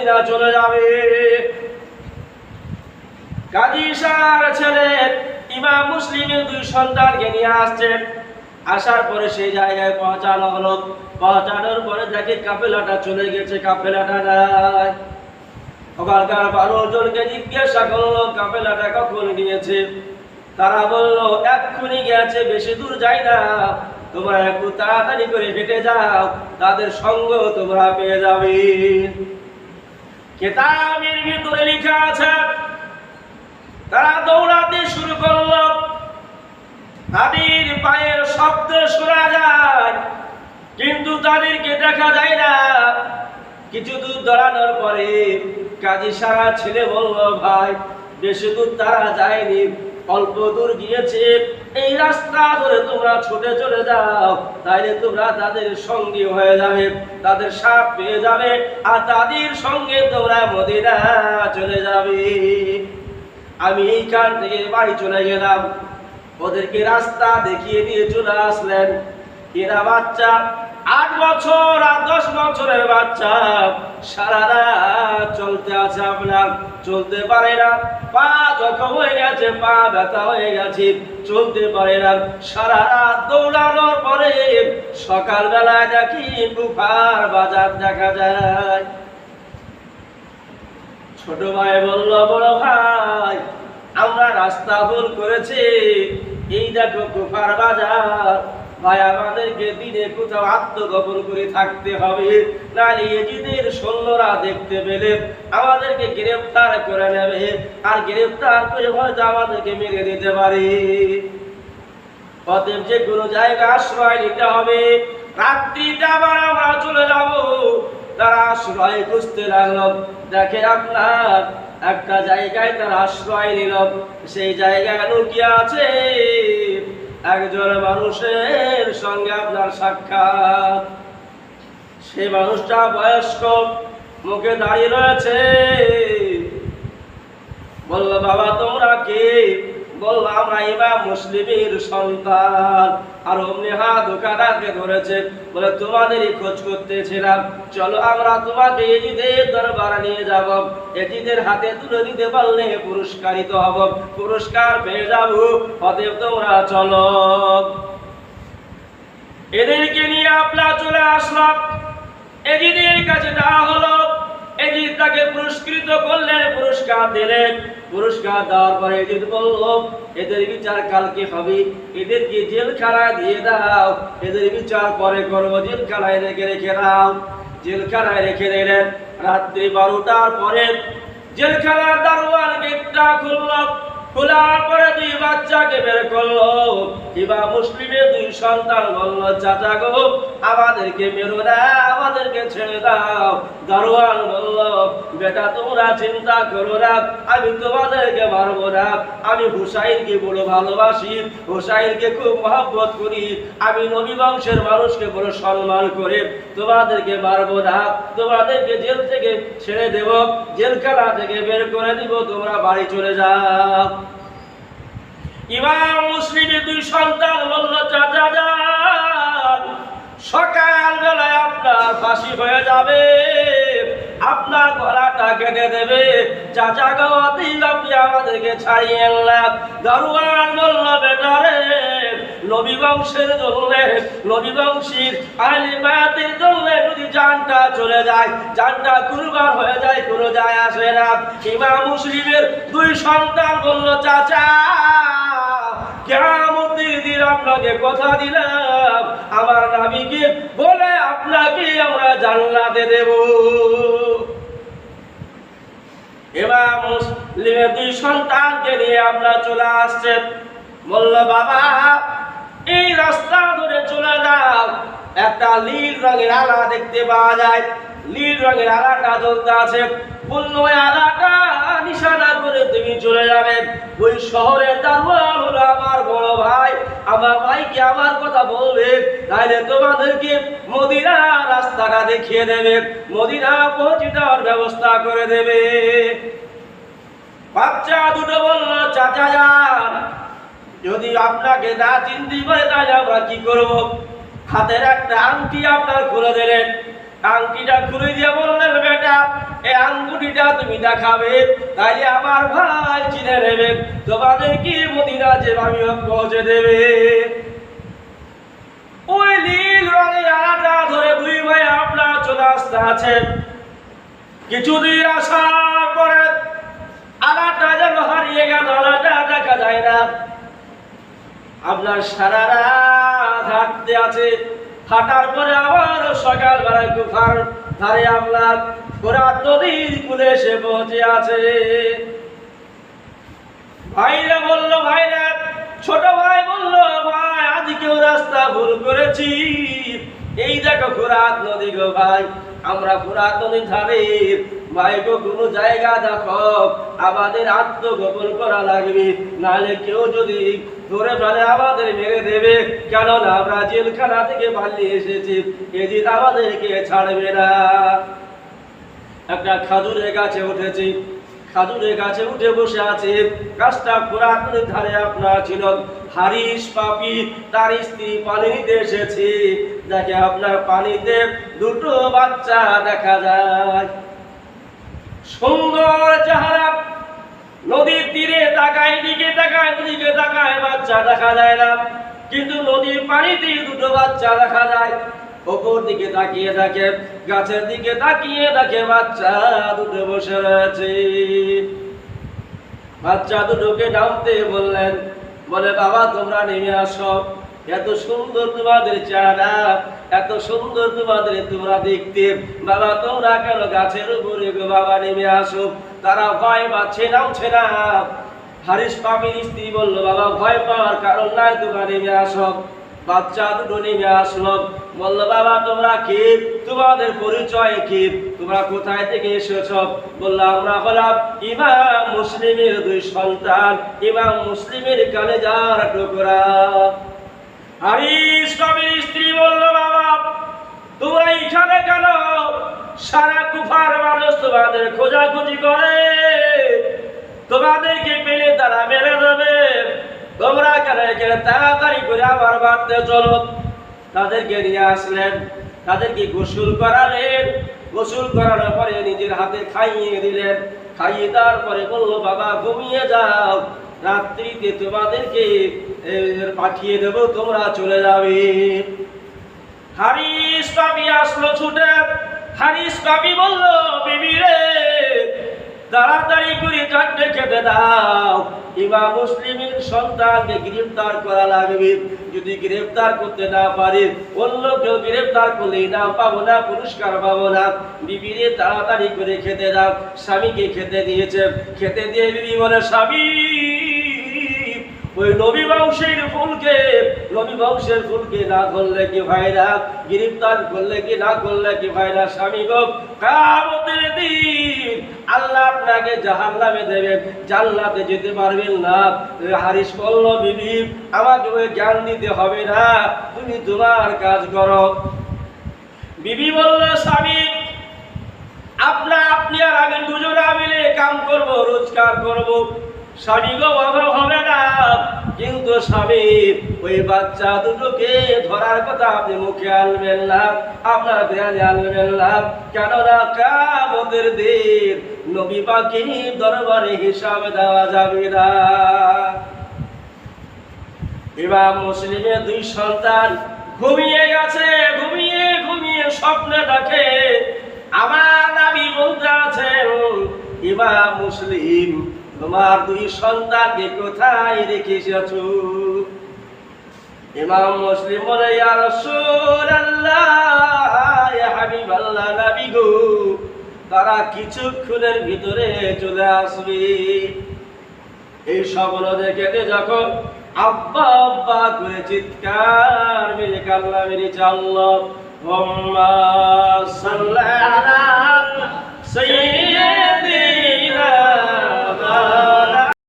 Medina চলে যাবে। কাজী সার ছেলে ইমাম মুসলিমের 2 সন্তানকে নিয়ে আসছেন। আসার পরে সেই জায়গায় পৌঁছানো হলো। পৌঁছানোর পরে দেখে কাফেলাটা চলে গেছে, কাফেলাটা নাই। ওখানকার 12 জনকে জিজ্ঞাসা করলো কাফেলাটা কখন গিয়েছে। তারা বললো এক্ষুনি গেছে, বেশি দূর যায় না, তোমরা একটু তাড়াতাড়ি করে হেঁটে যাও, তাদের সঙ্গ তোমরা পেয়ে যাবে। কিতাবের ভিতরে লেখা আছে তারা দৌড়াতে শুরু করলো। তাদের পায়ের শব্দ শোনা যায় কিন্তু তাদেরকে দেখা যায় না। কিছু দূর দৌড়ানোর পরে কাজী সারা ছেলে বলল, ভাই বেশি দূর তারা যায়নি, অল্প দূর গিয়েছে, এই রাস্তা ধরে তোমরা ছুটে চলে যাও, তাইলে তোমরা তাদের সঙ্গী হয়ে যাবে, তাদের সাথ পেয়ে যাবে, আর তাদের সঙ্গে তোমরা মদিনা চলে যাবে। আমি এইখান থেকে বাড়ি চলে গেলাম, ওদেরকে রাস্তা দেখিয়ে দিয়ে চলে আসলেন। এরা বাচ্চা 8 বছর আর 10 বছরের বাচ্চা, সারা রাত চলতে আছে, আপনার চলতে পারে না, পা জখম হয়ে গেছে, পা ব্যথা হয়ে গেছে, চলতে পারে না। সারা রাত দৌড়ানোর পরে সকালবেলায় দেখি কুফার বাজার দেখা যায়। ছোট ভাই বলল, বড় ভাই আমরা রাস্তা ভুল করেছি, এই দেখো কুফার বাজার, ভাই আমাদেরকে দিনে কোথাও আত্মগোপন করে থাকতে হবে, নাহলে ইজিদের সৈন্যরা দেখতে পেলে আমাদেরকে গ্রেফতার করে নেবে, আর গ্রেফতার করে হয়তো আমাদেরকে মেরে দিতে পারে। অতএব যে কোনো জায়গায় আশ্রয় নিতে হবে, রাত্রিতে আবার আমরা চলে যাব। তারা আশ্রয় খুঁজতে লাগলো। দেখে আপনার একটা জায়গায় তারা আশ্রয় নিল, সেই জায়গায় লুকিয়ে আছে একজন মানুষের সঙ্গে আপনার সাক্ষাৎ। সেই মানুষটা বয়স্ক, মুখে দাঁড়িয়ে রয়েছে। বলল, বাবা তোমরা কে? বলল, আমরা ইমাম মুসলিমের সন্তান। আর অমনি হাত দোকানাকে ধরেছে, বলে তোমাদেরই খোঁজ করতেছিলাম, চলো আমরা তোমাকে এজিদের দরবারে নিয়ে যাব, এজিদের হাতে তুলে দিতে পারলে পুরস্কারিত হব, পুরস্কার পেয়ে যাব, অতএব তোমরা চলো। এদেরকে নিয়ে আপনার চলে আসলাম, এজিদের কাছে দেওয়া হলো। এজিদ তাকে পুরস্কৃত করলেন, পুরস্কার দিলেন। পুরস্কার দেওয়ার পরে এজিদ বলল, এদের বিচার কালকে হবে, এদেরকে জেলখানায় দিয়ে দাও, এদের বিচার পরে করবো, জেলখানায় রেখে দাও। জেলখানায় রেখে দিলেন। রাত্রি 12টার পরে জেলখানার দারোয়ান গেটটা খুলল। খোলার পরে 2 বাচ্চাকে বের করলো। ইমাম মুসলিমের 2 সন্তান বলল, চাচা গো আমাদেরকে মেরো না, আমাদেরকে ছেড়ে দাও। দারোয়ান বলল, বেটা তোমরা চিন্তা করো না, আমি তোমাদেরকে মারবো না, আমি হুসাইনকে বড় ভালোবাসি, হুসাইনকে খুব মহব্বত করি, আমি নবী বংশের মানুষকে বড় সম্মান করে তোমাদেরকে মারবো না, তোমাদেরকে জেল থেকে ছেড়ে দেব, জেলখানা থেকে বের করে দিব, তোমরা বাড়ি চলে যাও। ইমাম মুসলিমের 2 সন্তান বলল, চাচা যান, সকাল বেলায় আপনার ফাঁসি হয়ে যাবে, আপনার গলাটা কেটে দেবে, চাচা গো আপনি আমাদেরকে ছাড়িয়ে না। দারোয়ান বলল, বেটা রে, নবী বংশের জন্য, নবী বংশীর আহলে বায়াতের জন্য যদি জানটা চলে যায়, জানটা কুরবান হয়ে যায়, কোনো যায় আসে না। ইমাম মুসলিমের 2 সন্তান বলল, চাচা কিয়ামতের দিন আপনাকে কথা দিলাম, আমার নবীকে বলে আপনাকে আমরা জান্নাতে দেব। ইমাম মুসলিমের 2 সন্তানকে নিয়ে আপনারা চলে আসছেন। বলল, বাবা এই রাস্তা ধরে চলে যাও, একটা নীল রঙের আলা দেখতে পাওয়া যায়, নীল রঙের আলাটা জ্বলতে আছে, বলল ওই আলাটা নিশানা করে তুমি চলে যাবে। ওই শহরের দারোয়ান হলো আমার বড় ভাই, আমার ভাইকে আমার কথা বলবে, তাইলে তোমাদেরকে মদিনা রাস্তাটা দেখিয়ে দেবে, মদিনা পৌঁছে দেওয়ার ব্যবস্থা করে দেবে। বাচ্চা দুটো বলল, চাচা যান, যদি আপনাকে না চিনতে পারে তাহলে আমরা কি করব? হাতের একটা আংটি আপনার খুলে দিলেন, আংটিটা খুলে দিয়ে বললেন, বেটা এই আঙ্গুটিটা তুমি দেখাবে, তাইলে আমার ভাই চিনে নেবে, তোমাদেরকে মদিনা যেভাবে পৌঁছে দেবে। ওই নীল রঙের আলাটা ধরে দুই ভাই আপনার চলে আসতে আছে। কিছুদিন আসার পরে আলাটা যেন হারিয়ে গেল, আলাটা দেখা যায় না। আপনার সারা রাত হাঁটতে আছে, হাঁটার পরে আবার সকালবেলায় গুফার ধারে আপনার ফোরাত নদীর কূলে এসে পৌঁছে আছে। ভাইরা বলল, ভাইরা ছোট ভাই বলল, ভাই আজকেও রাস্তা ভুল করেছি, এই দেখো ফোরাত নদী গো ভাই, আমরা ফোরাত নদীর ধারে ভাই গো কোনো জায়গা দেখো আমাদের আত্মগোপন করা লাগবে, নাহলে কেউ যদি ধরে ফেলে আমাদের মেরে দেবে, কেননা আমরা জেলখানা থেকে পালিয়ে এসেছি, এদিন আমাদেরকে ছাড়বে না। একটা খাজুরের গাছে উঠেছি, খাজুরের গাছে উঠে বসে আছে। গাছটা ফোরাত নদীর ধারে আপনার ছিল। হারিস পাপি তার স্ত্রী পানি নিতে এসেছে, দেখে আপনার পানিতে দুটো বাচ্চা দেখা যায়, সুন্দর চেহারা। নদীর তীরে তাকায়, দিকে তাকায়, দিকে তাকায়, বাচ্চা দেখা যায় না, কিন্তু নদীর পানিতে দুটো বাচ্চা দেখা যায়। ওপর দিকে তাকিয়ে দেখে, গাছের দিকে তাকিয়ে দেখে বাচ্চা দুটো বসে রয়েছে। বাচ্চা দুটোকে নামতে বললেন, বলে বাবা তোমরা নেমে আসো, এত সুন্দর তোমাদের চেহারা, এত সুন্দর তোমাদের তোমরা দেখতে, বাবা তোমরা কেন গাছের উপরে গো, বাবা নেমে আসো। তারা ভয় পাচ্ছে, নামছে না। হারিস পাপির স্ত্রী বলল, বাবা ভয় পাওয়ার কারণ নাই, তোমরা নেমে আসো। বাচ্চা দুটো নেমে আসলো, বলল বাবা তোমরা কি, তোমাদের পরিচয় কি, তোমরা কোথায় থেকে এসেছো? বলল আমরা হলাম ইমাম মুসলিমের দুই সন্তান, ইমাম মুসলিমের কলেজার টুকরা। হারিস নবীর স্ত্রী বলল, বাবা তোমরা এখানে কেন? সারা কুফার মানুষ তোমাদের খোঁজাখুঁজি করে, তোমাদেরকে পেলে তারা মেরে দেবে, তোমরা কেন এখানে? তাড়াতাড়ি করে আমার বাড়িতে চলো। তাদেরকে নিয়ে আসলেন, তাদেরকে গোসল করালেন, গোসল করানোর পরে নিজের হাতে খাইয়ে দিলেন, খাইয়ে দেওয়ার পরে বললো বাবা ঘুমিয়ে যাও, রাত্রিতে তোমাদেরকে পাঠিয়ে দেবো, তোমরা চলে যাবে। হারিস পাপি আসলো ছুটে। হারিস পাপি বলল, বিবি রে তাড়াতাড়ি করে চারটে খেতে দাও, ইমাম মুসলিমের সন্তানকে গ্রেফতার করা লাগবে, যদি গ্রেফতার করতে না পারে, অন্য কেউ গ্রেফতার করলে ইনাম পাবো না, পুরস্কার পাবো না। বিবিরে তাড়াতাড়ি করে খেতে দাও। স্বামীকে খেতে দিয়েছে, খেতে দিয়ে বিবি বলে, স্বামী ওই নবী বংশের ফুলকে, নবী বংশের ফুলকে না ধরলে কি হয় না, গ্রেফতার করলে কি না করলে কি হয় না, স্বামী গো কিয়ামতের দিন আল্লাহ আপনাকে জাহান্নামে দেবেন, জান্নাতে যেতে পারবেন না। হারিস বলল, বিবি আমাকে ওই জ্ঞান দিতে হবে না, তুমি তোমার কাজ করো। বিবি বলল, স্বামী আপনি আর আমি দুজনে মিলে কাম করব, রোজগার করব, স্বামী গো অভাব হবে না, কিন্তু স্বামী ওই বাচ্চা দুটোকে ধরার কথা আপনি মুখে আনবেন না, আপনার ধ্যানে আনবেন না, কেননা কিয়ামতের দিন নবী পাকের দরবারে হিসাব দেওয়া যাবে না। ইমাম মুসলিমের দুই সন্তান ঘুমিয়ে গেছে, ঘুমিয়ে ঘুমিয়ে স্বপ্নে দেখে আমার নবী বলতে আছেন, ইমাম মুসলিম তোমার দুই সন্তানকে কোথায় রেখে এসেছো? ইমাম মুসলিম বলে, ইয়া রাসূলুল্লাহ, ইয়া হাবিবাল্লাহ, নবী গো তারা কিছুক্ষণের ভিতরে চলে আসবে। এই স্বপ্ন দেখে যখন আব্বা আব্বা করে চিৎকার মেরে কান্না মেরেছে, আল্লাহুম্মা সাল্লি আলা সাইয়্যিদিনা